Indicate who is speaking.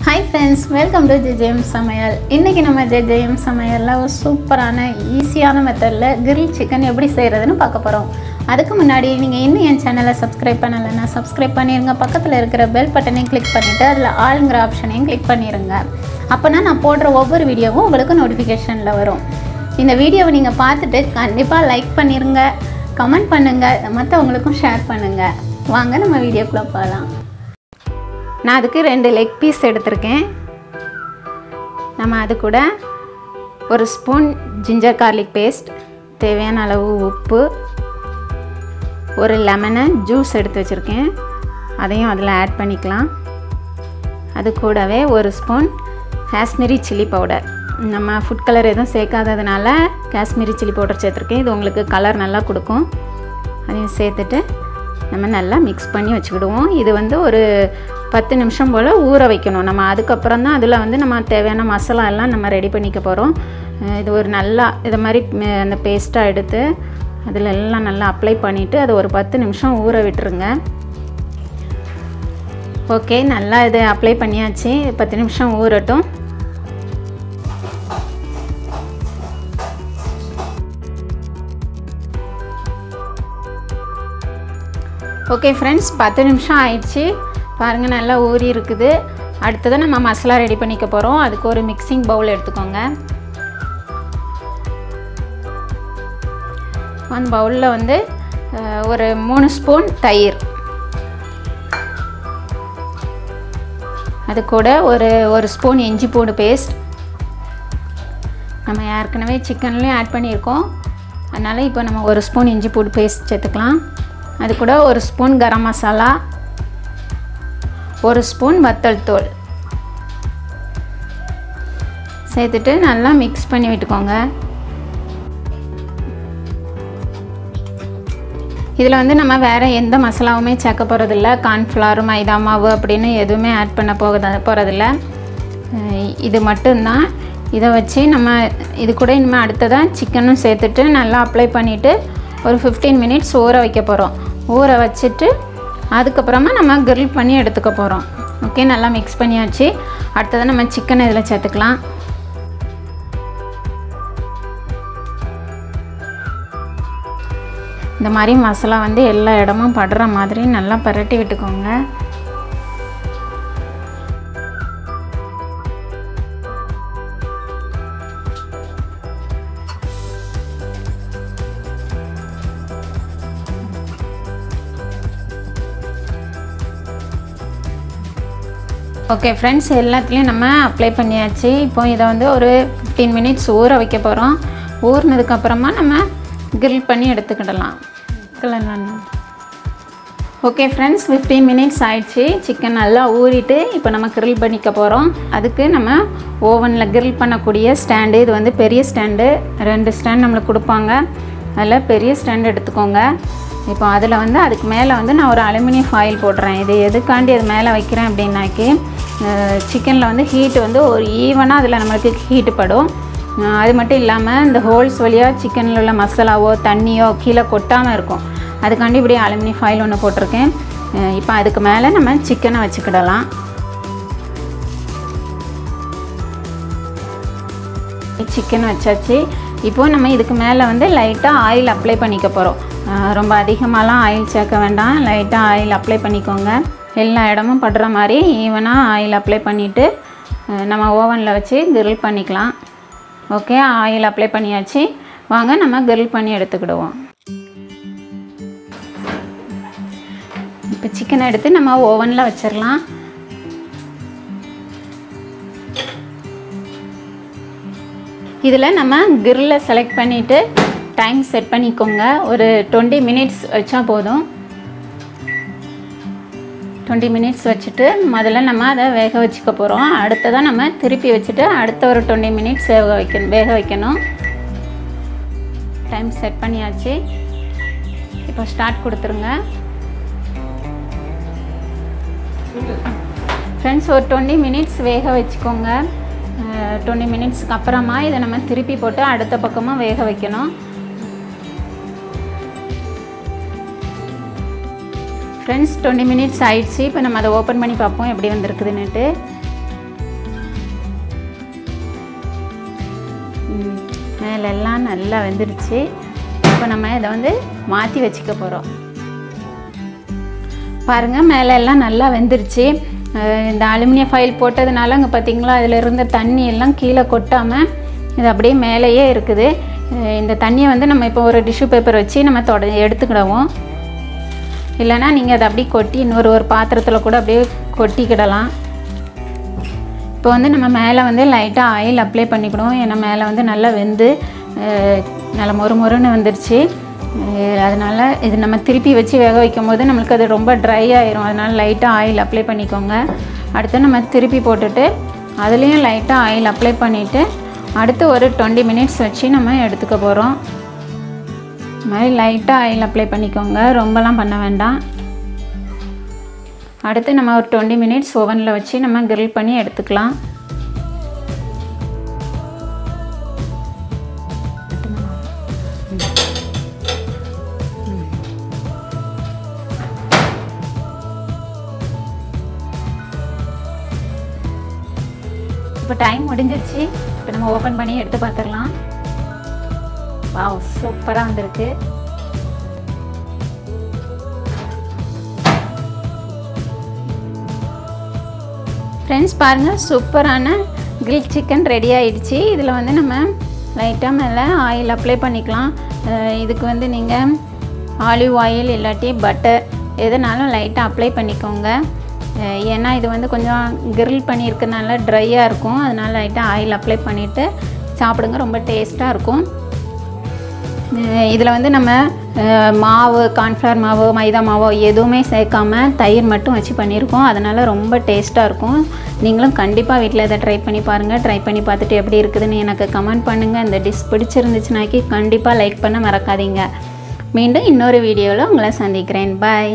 Speaker 1: Hi friends, welcome to JJM Samayal. இன்னைக்கு நம்ம JJM Samayalல ஒரு சூப்பரான ஈஸியான மெத்தட்ல grill chicken எப்படி செய்யறதுன்னு பார்க்க போறோம். அதுக்கு முன்னாடி நீங்க இன்னும் என் சேனலை சப்ஸ்கிரைப் பண்ணலனா சப்ஸ்கிரைப் பண்ணிருங்க. பக்கத்துல இருக்கிற பெல் பட்டனையும் கிளிக் பண்ணிட்டு அதுல ஆல்ங்கற ஆப்ஷனையும் கிளிக் பண்ணிருங்க. அப்பனா நான் போடுற ஒவ்வொரு வீடியோவும் உங்களுக்கு நோட்டிஃபிகேஷன்ல வரும். இந்த வீடியோவை நீங்க பார்த்துட்டு கண்டிப்பா லைக் பண்ணிருங்க, கமெண்ட் பண்ணுங்க, மத்தவங்களுக்கும் ஷேர் பண்ணுங்க. வாங்க நம்ம வீடியோக்குள்ள போலாம். நான் அதுக்கு 2 லெக் பீஸ் எடுத்துர்க்கேன். நம்ம அது கூட ஒரு ஸ்பூன் ஜிஞ்சர் garlic பேஸ்ட், தேவையான அளவு உப்பு, ஒரு லெமனை ஜூஸ் எடுத்து வச்சிருக்கேன். அதையும் அதில் ஆட் பண்ணிக்கலாம். அது கூடவே ஒரு ஸ்பூன் காஷ்மீரி சில்லி பவுடர். நம்ம ஃபுட் கலர் எதுவும் சேர்க்காததுனால காஷ்மீரி சில்லி பவுடர் சேர்த்துருக்கேன். இது உங்களுக்கு கலர் நல்லா கொடுக்கும். அதையும் சேர்த்துட்டு நம்ம நல்லா மிக்ஸ் பண்ணி வச்சுக்கிடுவோம். இது வந்து ஒரு 10 நிமிஷம் போல் ஊற வைக்கணும். நம்ம அதுக்கப்புறம் தான் அதில் வந்து நம்ம தேவையான மசாலா எல்லாம் நம்ம ரெடி பண்ணிக்க போகிறோம். இது ஒரு நல்லா இதை மாதிரி அந்த பேஸ்ட்டாக எடுத்து அதில் எல்லாம் நல்லா அப்ளை பண்ணிவிட்டு அதை ஒரு 10 நிமிஷம் ஊற விட்டுருங்க. ஓகே, நல்லா இதை அப்ளை பண்ணியாச்சு. 10 நிமிஷம் ஊறட்டும். ஓகே ஃப்ரெண்ட்ஸ், 10 நிமிஷம் ஆயிடுச்சு. பாருங்கள், நல்லா ஊறி இருக்குது. அடுத்தது நம்ம மசாலா ரெடி பண்ணிக்க போகிறோம். அதுக்கு ஒரு மிக்சிங் பவுல் எடுத்துக்கோங்க. அந்த பவுலில் வந்து ஒரு 3 ஸ்பூன் தயிர், அது கூட ஒரு ஸ்பூன் இஞ்சி பூண்டு பேஸ்ட். நம்ம ஏற்கனவே சிக்கன்லேயும் ஆட் பண்ணியிருக்கோம், அதனால் இப்போ நம்ம ஒரு ஸ்பூன் இஞ்சி பூண்டு பேஸ்ட் சேர்த்துக்கலாம். அது கூட ஒரு ஸ்பூன் கரம் மசாலா, ஒரு ஸ்பூன் வத்தல் தூள் சேர்த்துட்டு நல்லா மிக்ஸ் பண்ணி விட்டுக்கோங்க. இதில் வந்து நம்ம வேறு எந்த மசாலாவுமே சேர்க்க போகிறதில்ல. கார்ன்ஃப்ளவர், மைதா மாவு அப்படின்னு எதுவுமே ஆட் பண்ண போகிறதில்ல. இது மட்டும்தான். இதை வச்சு நம்ம இது கூட இனிமேல் அடுத்ததாக சிக்கனும் சேர்த்துட்டு நல்லா அப்ளை பண்ணிவிட்டு ஒரு 15 மினிட்ஸ் ஊற வைக்க போகிறோம். ஊற வச்சுட்டு அதுக்கப்புறமா நம்ம கிரில் பண்ணி எடுத்துக்க போகிறோம். ஓகே, நல்லா மிக்ஸ் பண்ணியாச்சு. அடுத்ததான் நம்ம சிக்கனை இதில் சேர்த்துக்கலாம். இந்த மாதிரி மசாலா வந்து எல்லா இடமும் படுற மாதிரி நல்லா பரட்டி விட்டுக்கோங்க. ஓகே ஃப்ரெண்ட்ஸ், எல்லாத்துலேயும் நம்ம அப்ளை பண்ணியாச்சு. இப்போ இதை வந்து ஒரு 15 மினிட்ஸ் ஊற வைக்க போகிறோம். ஊறினதுக்கப்புறமா நம்ம கிரில் பண்ணி எடுத்துக்கிடலாம். ஓகே ஃப்ரெண்ட்ஸ், 15 மினிட்ஸ் ஆயிடுச்சு. சிக்கன் நல்லா ஊறிட்டு இப்போ நம்ம கிரில் பண்ணிக்க போகிறோம். அதுக்கு நம்ம ஓவனில் கிரில் பண்ணக்கூடிய ஸ்டாண்டு, இது வந்து பெரிய ஸ்டாண்டு, 2 ஸ்டாண்ட் நம்மளுக்கு கொடுப்பாங்க. அதில் பெரிய ஸ்டாண்டு எடுத்துக்கோங்க. இப்போ அதில் வந்து அதுக்கு மேலே வந்து நான் ஒரு அலுமினியம் ஃபாயில் போடுறேன். இது எதுக்காண்டி அது மேலே வைக்கிறேன் அப்படின்னாக்கி சிக்கனில் வந்து ஹீட்டு வந்து ஒரு ஈவனாக அதில் நம்மளுக்கு ஹீட்டு படும். அது மட்டும் இல்லாமல் இந்த ஹோல்ஸ் வழியாக சிக்கனில் உள்ள மசாலாவோ தண்ணியோ கீழே கொட்டாமல் இருக்கும். அதுக்காண்டி இப்படி அலுமினியம் ஃபாயில் ஒன்று போட்டிருக்கேன். இப்போ அதுக்கு மேலே நம்ம சிக்கனை வச்சுக்கிடலாம். சிக்கன் வச்சாச்சு. இப்போது நம்ம இதுக்கு மேலே வந்து லைட்டாக ஆயில் அப்ளை பண்ணிக்க போகிறோம். ரொம்ப அதிகமாகலாம் ஆயில் சேர்க்க வேண்டாம், லைட்டாக ஆயில் அப்ளை பண்ணிக்கோங்க. எல்லா இடமும் படுற மாதிரி ஈவனாக ஆயில் அப்ளை பண்ணிவிட்டு நம்ம ஓவனில் வச்சு கிரில் பண்ணிக்கலாம். ஓகே, ஆயில் அப்ளை பண்ணியாச்சு. வாங்க நம்ம கிரில் பண்ணி எடுத்துக்கிடுவோம். இப்போ சிக்கனை எடுத்து நம்ம ஓவனில் வச்சிடலாம். இதில் நம்ம கிரில்லை செலக்ட் பண்ணிவிட்டு டைம் செட் பண்ணிக்கோங்க. ஒரு 20 மினிட்ஸ் வச்சா போதும். 20 மினிட்ஸ் வச்சுட்டு முதல்ல நம்ம அதை வேக வச்சுக்க போகிறோம். அடுத்ததான் நம்ம திருப்பி வச்சுட்டு அடுத்த ஒரு 20 மினிட்ஸ் வேக வைக்கணும். டைம் செட் பண்ணியாச்சு. இப்போ ஸ்டார்ட் கொடுத்துருங்க. ஃப்ரெண்ட்ஸ், ஒரு 20 மினிட்ஸ் வேக வச்சுக்கோங்க. 20 மினிட்ஸ்க்கு அப்புறமா இதை நம்ம திருப்பி போட்டு அடுத்த பக்கமாக வேக வைக்கணும். ஃப்ரெண்ட்ஸ், 20 மினிட்ஸ் ஆயிடுச்சு. இப்போ நம்ம அதை ஓப்பன் பண்ணி பார்ப்போம் எப்படி வந்திருக்குதுன்னுட்டு. மேலெல்லாம் நல்லா வெந்துருச்சு. இப்போ நம்ம இதை வந்து மாற்றி வச்சுக்க போகிறோம். பாருங்கள், மேலெல்லாம் நல்லா வெந்துருச்சு. இந்த அலுமினிய ஃபாயில் போட்டதுனால அங்கே பார்த்திங்களா அதில் இருந்த தண்ணி எல்லாம் கீழே கொட்டாமல் இது அப்படியே மேலேயே இருக்குது. இந்த தண்ணியை வந்து நம்ம இப்போ ஒரு டிஷ்யூ பேப்பர் வச்சு நம்ம எடுத்துக்கிடுவோம். இல்லைனா நீங்கள் அதை அப்படியே கொட்டி ஒரு பாத்திரத்தில் கூட அப்படியே கொட்டிக்கிடலாம். இப்போ வந்து நம்ம மேலே வந்து லைட்டாக ஆயில் அப்ளை பண்ணிக்கிடுவோம். ஏன்னா மேலே வந்து நல்லா வெந்து நல்லா மொறுன்னு வந்துருச்சு. அதனால் இது நம்ம திருப்பி வச்சு வேக வைக்கும் போது நம்மளுக்கு அது ரொம்ப ட்ரை ஆயிரும். அதனால் லைட்டாக ஆயில் அப்ளை பண்ணிக்கோங்க. அடுத்து நம்ம திருப்பி போட்டுட்டு அதுலேயும் லைட்டாக ஆயில் அப்ளை பண்ணிவிட்டு அடுத்து ஒரு 20 மினிட்ஸ் வச்சு நம்ம எடுத்துக்க போகிறோம். இது மாதிரி லைட்டாக ஆயில் அப்ளை பண்ணிக்கோங்க, ரொம்பலாம் பண்ண வேண்டாம். அடுத்து நம்ம ஒரு 20 மினிட்ஸ் ஓவனில் வச்சு நம்ம கிரில் பண்ணி எடுத்துக்கலாம். இப்போ டைம் முடிஞ்சிருச்சு. இப்போ நம்ம ஓப்பன் பண்ணி எடுத்து பார்த்துடலாம். வாவ், சூப்பராக வந்திருக்கு. ஃப்ரெண்ட்ஸ் பாருங்கள், சூப்பரான கிரில் சிக்கன் ரெடி ஆகிடுச்சு. இதில் வந்து நம்ம லைட்டாக மேலே ஆயில் அப்ளை பண்ணிக்கலாம். இதுக்கு வந்து நீங்கள் ஆலிவ் ஆயில் இல்லாட்டி பட்டர் எதுனாலும் லைட்டாக அப்ளை பண்ணிக்கோங்க. ஏன்னா இது வந்து கொஞ்சம் கிரில் பண்ணியிருக்கனால ட்ரையாக இருக்கும். அதனால் லைட்டாக ஆயில் அப்ளை பண்ணிவிட்டு சாப்பிடுங்க, ரொம்ப டேஸ்ட்டாக இருக்கும். இதில் வந்து நம்ம மாவு, கார்ன்ஃப்ளவர் மாவு, மைதா மாவோ எதுவுமே சேர்க்காமல் தயிர் மட்டும் வச்சு பண்ணியிருக்கோம். அதனால் ரொம்ப டேஸ்ட்டாக இருக்கும். நீங்களும் கண்டிப்பாக வீட்டில் இதை ட்ரை பண்ணி பாருங்கள். ட்ரை பண்ணி பார்த்துட்டு எப்படி இருக்குதுன்னு எனக்கு கமெண்ட் பண்ணுங்கள். இந்த டிஷ் பிடிச்சிருந்துச்சுனாக்கி கண்டிப்பாக லைக் பண்ண மறக்காதீங்க. மீண்டும் இன்னொரு வீடியோவில் உங்களை சந்திக்கிறேன். பாய்.